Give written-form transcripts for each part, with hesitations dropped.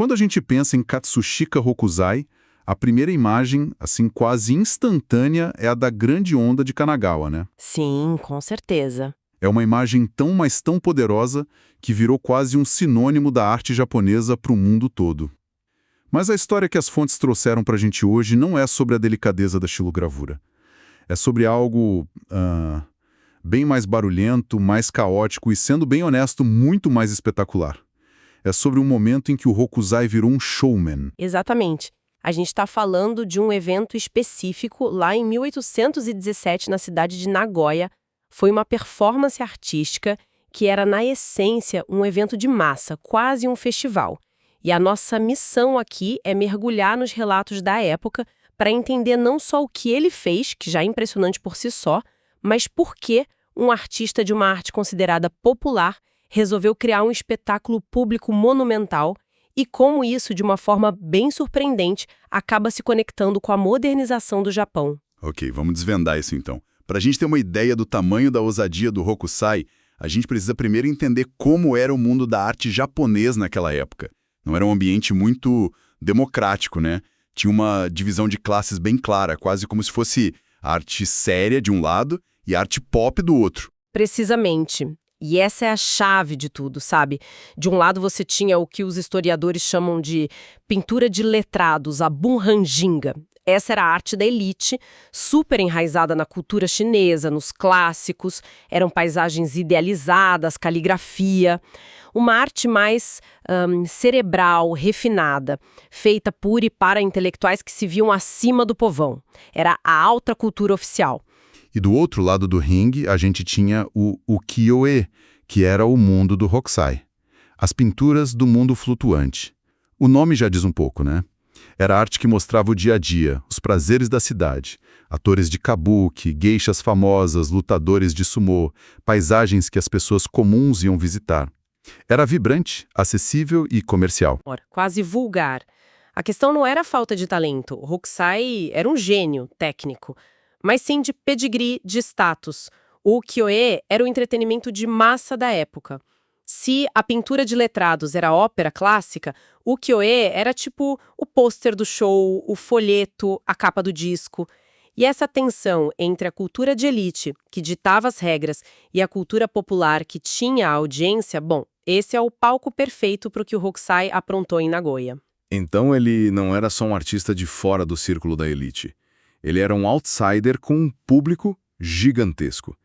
Quando a gente pensa em Katsushika Hokusai, a primeira imagem, assim, quase instantânea, é a da Grande Onda de Kanagawa, né? Sim, com certeza. É uma imagem tão, mas tão poderosa que virou quase um sinônimo da arte japonesa para o mundo todo. Mas a história que as fontes trouxeram para a gente hoje não é sobre a delicadeza da xilogravura. É sobre algo bem mais barulhento, mais caótico e, sendo bem honesto, muito mais espetacular. É sobre um momento em que o Hokusai virou um showman. Exatamente. A gente está falando de um evento específico lá em 1817, na cidade de Nagoya. Foi uma performance artística que era, na essência, um evento de massa, quase um festival. E a nossa missão aqui é mergulhar nos relatos da época para entender não só o que ele fez, que já é impressionante por si só, mas por que um artista de uma arte considerada popular resolveu criar um espetáculo público monumental e como isso, de uma forma bem surpreendente, acaba se conectando com a modernização do Japão. Ok, vamos desvendar isso então. Para a gente ter uma ideia do tamanho da ousadia do Hokusai, a gente precisa primeiro entender como era o mundo da arte japonês naquela época. Não era um ambiente muito democrático, né? Tinha uma divisão de classes bem clara, quase como se fosse a arte séria de um lado e a arte pop do outro. Precisamente. E essa é a chave de tudo, sabe? De um lado você tinha o que os historiadores chamam de pintura de letrados, a bunranjinga. Essa era a arte da elite, super enraizada na cultura chinesa, nos clássicos, eram paisagens idealizadas, caligrafia. Uma arte mais cerebral, refinada, feita por e para intelectuais que se viam acima do povão. Era a alta cultura oficial. E do outro lado do ringue, a gente tinha o ukiyo-e, que era o mundo do Hokusai. As pinturas do mundo flutuante. O nome já diz um pouco, né? Era arte que mostrava o dia a dia, os prazeres da cidade. Atores de kabuki, geishas famosas, lutadores de sumô, paisagens que as pessoas comuns iam visitar. Era vibrante, acessível e comercial. Quase vulgar. A questão não era a falta de talento. O Hokusai era um gênio técnico, mas sim de pedigree, de status. O ukiyo-e era o entretenimento de massa da época. Se a pintura de letrados era ópera clássica, o ukiyo-e era tipo o pôster do show, o folheto, a capa do disco. E essa tensão entre a cultura de elite, que ditava as regras, e a cultura popular, que tinha a audiência, bom, esse é o palco perfeito para o que o Hokusai aprontou em Nagoya. Então ele não era só um artista de fora do círculo da elite. Ele era um outsider com um público gigantesco.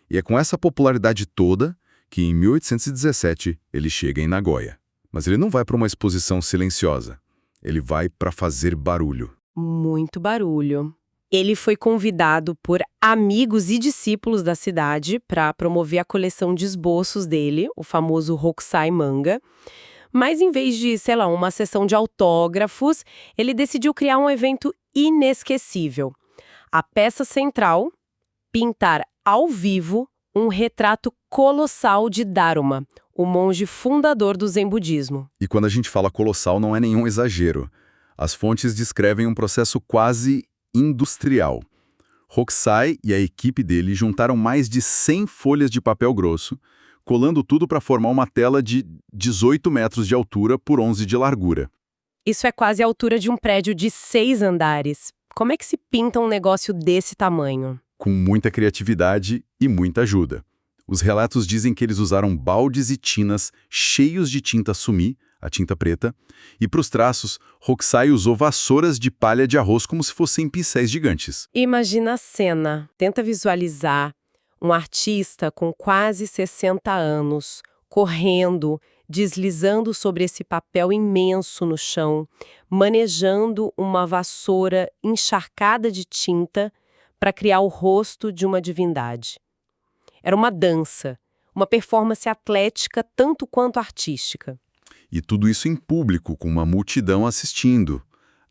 E é com essa popularidade toda que, em 1817, ele chega em Nagoya. Mas ele não vai para uma exposição silenciosa. Ele vai para fazer barulho. Muito barulho. Ele foi convidado por amigos e discípulos da cidade para promover a coleção de esboços dele, o famoso Hokusai Manga. Mas em vez de, uma sessão de autógrafos, ele decidiu criar um evento inesquecível. A peça central, pintar ao vivo um retrato colossal de Daruma, o monge fundador do Zen budismo. E quando a gente fala colossal, não é nenhum exagero. As fontes descrevem um processo quase industrial. Hokusai e a equipe dele juntaram mais de 100 folhas de papel grosso, colando tudo para formar uma tela de 18 metros de altura por 11 de largura. Isso é quase a altura de um prédio de 6 andares. Como é que se pinta um negócio desse tamanho? Com muita criatividade e muita ajuda. Os relatos dizem que eles usaram baldes e tinas cheios de tinta sumi, a tinta preta, e para os traços, Hokusai usou vassouras de palha de arroz como se fossem pincéis gigantes. Imagina a cena. Tenta visualizar um artista com quase 60 anos, correndo, deslizando sobre esse papel imenso no chão, manejando uma vassoura encharcada de tinta para criar o rosto de uma divindade. Era uma dança, uma performance atlética tanto quanto artística. E tudo isso em público, com uma multidão assistindo.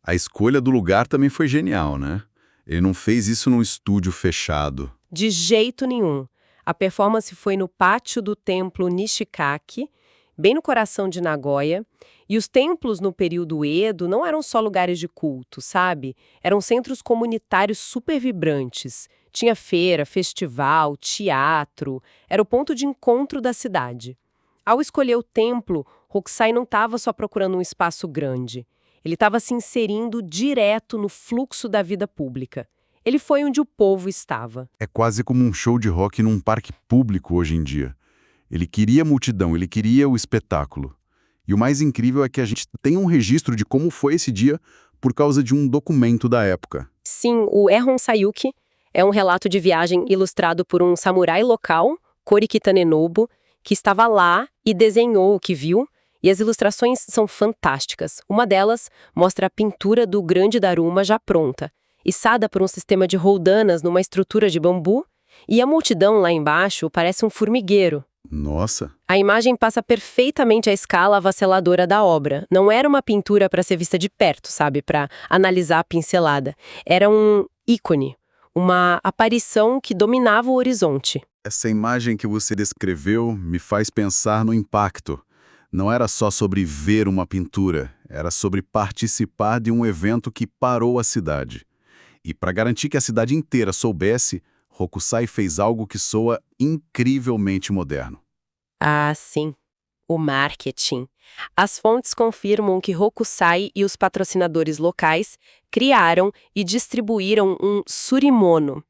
A escolha do lugar também foi genial, né? Ele não fez isso num estúdio fechado. De jeito nenhum. A performance foi no pátio do templo Nishikaki, bem no coração de Nagoya, e os templos no período Edo não eram só lugares de culto, sabe? Eram centros comunitários super vibrantes. Tinha feira, festival, teatro, era o ponto de encontro da cidade. Ao escolher o templo, Hokusai não estava só procurando um espaço grande. Ele estava se inserindo direto no fluxo da vida pública. Ele foi onde o povo estava. É quase como um show de rock num parque público hoje em dia. Ele queria a multidão, ele queria o espetáculo. E o mais incrível é que a gente tem um registro de como foi esse dia por causa de um documento da época. Sim, o Ehon Sayuki é um relato de viagem ilustrado por um samurai local, Koriki Tanenobu, que estava lá e desenhou o que viu, e as ilustrações são fantásticas. Uma delas mostra a pintura do grande Daruma já pronta, içada por um sistema de roldanas numa estrutura de bambu, e a multidão lá embaixo parece um formigueiro. Nossa! A imagem passa perfeitamente a escala avassaladora da obra. Não era uma pintura para ser vista de perto, sabe? Para analisar a pincelada. Era um ícone, uma aparição que dominava o horizonte. Essa imagem que você descreveu me faz pensar no impacto. Não era só sobre ver uma pintura, era sobre participar de um evento que parou a cidade. E para garantir que a cidade inteira soubesse, Hokusai fez algo que soa incrivelmente moderno. Ah, sim. O marketing. As fontes confirmam que Hokusai e os patrocinadores locais criaram e distribuíram um surimono,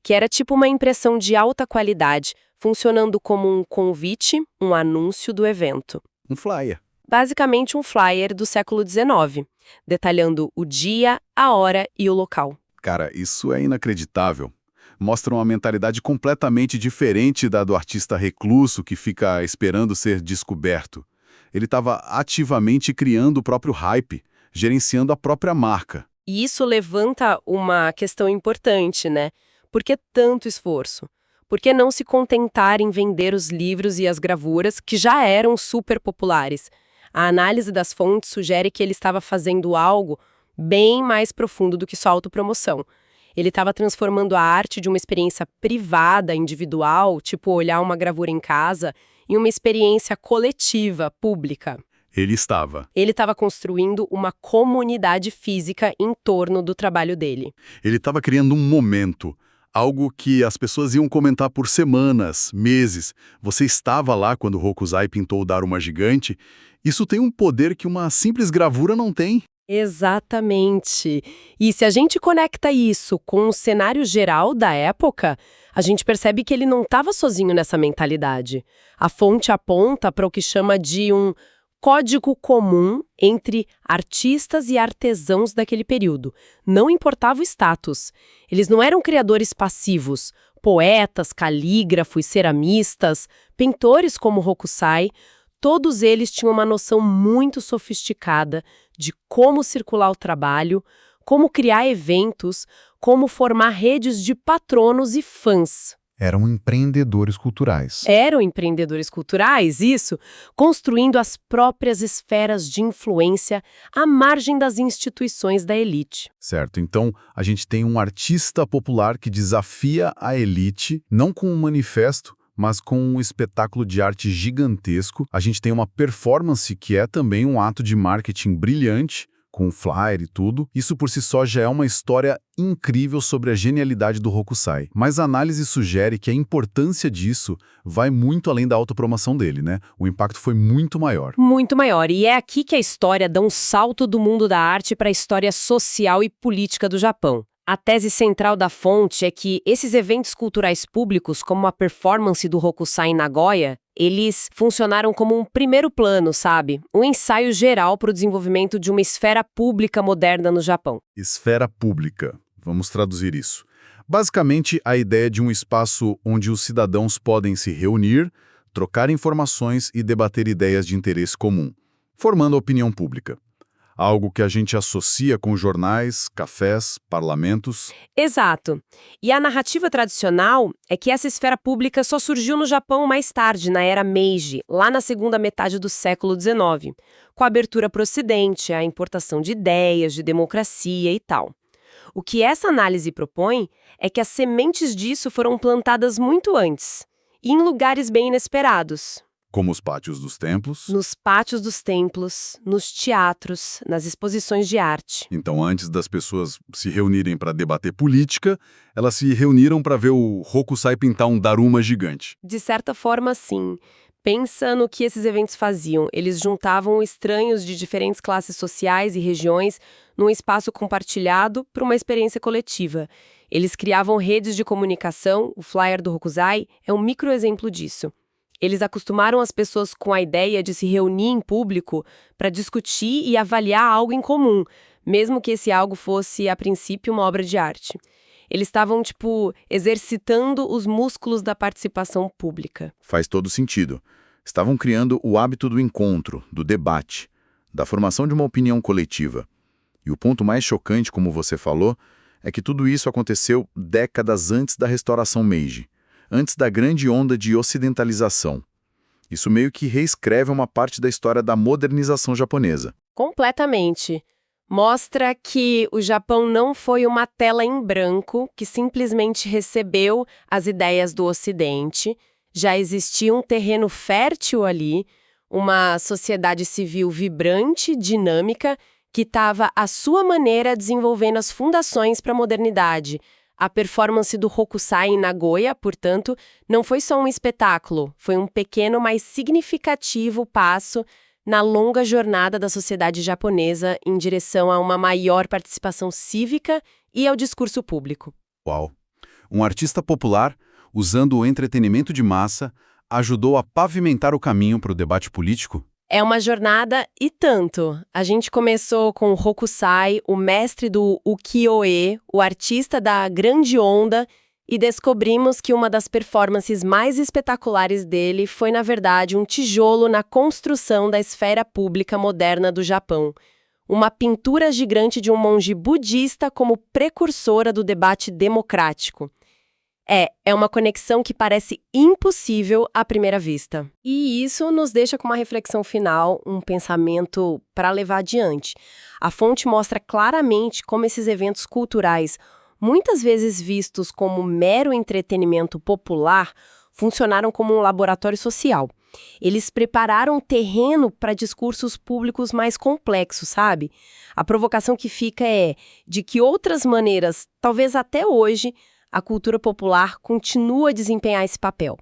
que era tipo uma impressão de alta qualidade, funcionando como um convite, um anúncio do evento. Um flyer. Basicamente um flyer do século XIX, detalhando o dia, a hora e o local. Cara, isso é inacreditável. Mostra uma mentalidade completamente diferente da do artista recluso que fica esperando ser descoberto. Ele estava ativamente criando o próprio hype, gerenciando a própria marca. E isso levanta uma questão importante, né? Por que tanto esforço? Por que não se contentar em vender os livros e as gravuras, que já eram super populares? A análise das fontes sugere que ele estava fazendo algo bem mais profundo do que só autopromoção. Ele estava transformando a arte de uma experiência privada, individual, tipo olhar uma gravura em casa, em uma experiência coletiva, pública. Ele estava. Ele estava construindo uma comunidade física em torno do trabalho dele. Ele estava criando um momento, algo que as pessoas iam comentar por semanas, meses. Você estava lá quando Hokusai pintou o Daruma gigante. Isso tem um poder que uma simples gravura não tem. Exatamente. E se a gente conecta isso com o cenário geral da época, a gente percebe que ele não estava sozinho nessa mentalidade. A fonte aponta para o que chama de um código comum entre artistas e artesãos daquele período. Não importava o status. Eles não eram criadores passivos, poetas, calígrafos, ceramistas, pintores como Hokusai. Todos eles tinham uma noção muito sofisticada de como circular o trabalho, como criar eventos, como formar redes de patronos e fãs. Eram empreendedores culturais. Eram empreendedores culturais, isso, construindo as próprias esferas de influência à margem das instituições da elite. Certo, então a gente tem um artista popular que desafia a elite, não com um manifesto, mas com um espetáculo de arte gigantesco. A gente tem uma performance que é também um ato de marketing brilhante, com flyer e tudo. Isso por si só já é uma história incrível sobre a genialidade do Hokusai. Mas a análise sugere que a importância disso vai muito além da autopromoção dele, né? O impacto foi muito maior. Muito maior. E é aqui que a história dá um salto do mundo da arte para a história social e política do Japão. A tese central da fonte é que esses eventos culturais públicos, como a performance do Hokusai em Nagoya, eles funcionaram como um primeiro plano, sabe? Um ensaio geral para o desenvolvimento de uma esfera pública moderna no Japão. Esfera pública. Vamos traduzir isso. Basicamente, a ideia de um espaço onde os cidadãos podem se reunir, trocar informações e debater ideias de interesse comum, formando a opinião pública. Algo que a gente associa com jornais, cafés, parlamentos. Exato. E a narrativa tradicional é que essa esfera pública só surgiu no Japão mais tarde, na era Meiji, lá na segunda metade do século XIX, com a abertura para o Ocidente, a importação de ideias, de democracia e tal. O que essa análise propõe é que as sementes disso foram plantadas muito antes, e em lugares bem inesperados. Como os pátios dos templos. Nos pátios dos templos, nos teatros, nas exposições de arte. Então, antes das pessoas se reunirem para debater política, elas se reuniram para ver o Hokusai pintar um Daruma gigante. De certa forma, sim. Pensa no que esses eventos faziam. Eles juntavam estranhos de diferentes classes sociais e regiões num espaço compartilhado para uma experiência coletiva. Eles criavam redes de comunicação, o flyer do Hokusai é um microexemplo disso. Eles acostumaram as pessoas com a ideia de se reunir em público para discutir e avaliar algo em comum, mesmo que esse algo fosse, a princípio, uma obra de arte. Eles estavam, exercitando os músculos da participação pública. Faz todo sentido. Estavam criando o hábito do encontro, do debate, da formação de uma opinião coletiva. E o ponto mais chocante, como você falou, é que tudo isso aconteceu décadas antes da restauração Meiji, antes da grande onda de ocidentalização. Isso meio que reescreve uma parte da história da modernização japonesa. Completamente. Mostra que o Japão não foi uma tela em branco que simplesmente recebeu as ideias do Ocidente. Já existia um terreno fértil ali, uma sociedade civil vibrante, dinâmica, que estava, à sua maneira, desenvolvendo as fundações para a modernidade. A performance do Hokusai em Nagoya, portanto, não foi só um espetáculo, foi um pequeno, mas significativo passo na longa jornada da sociedade japonesa em direção a uma maior participação cívica e ao discurso público. Uau! Um artista popular, usando o entretenimento de massa, ajudou a pavimentar o caminho para o debate político? É uma jornada e tanto. A gente começou com o Hokusai, o mestre do ukiyo-e, o artista da grande onda, e descobrimos que uma das performances mais espetaculares dele foi, na verdade, um tijolo na construção da esfera pública moderna do Japão. Uma pintura gigante de um monge budista como precursora do debate democrático. É uma conexão que parece impossível à primeira vista. E isso nos deixa com uma reflexão final, um pensamento para levar adiante. A fonte mostra claramente como esses eventos culturais, muitas vezes vistos como mero entretenimento popular, funcionaram como um laboratório social. Eles prepararam terreno para discursos públicos mais complexos, sabe? A provocação que fica é de que outras maneiras, talvez até hoje, a cultura popular continua a desempenhar esse papel.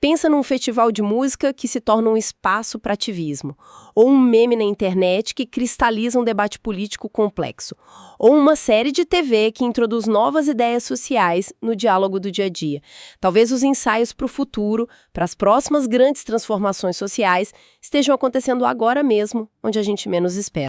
Pensa num festival de música que se torna um espaço para ativismo, ou um meme na internet que cristaliza um debate político complexo, ou uma série de TV que introduz novas ideias sociais no diálogo do dia a dia. Talvez os ensaios para o futuro, para as próximas grandes transformações sociais, estejam acontecendo agora mesmo, onde a gente menos espera.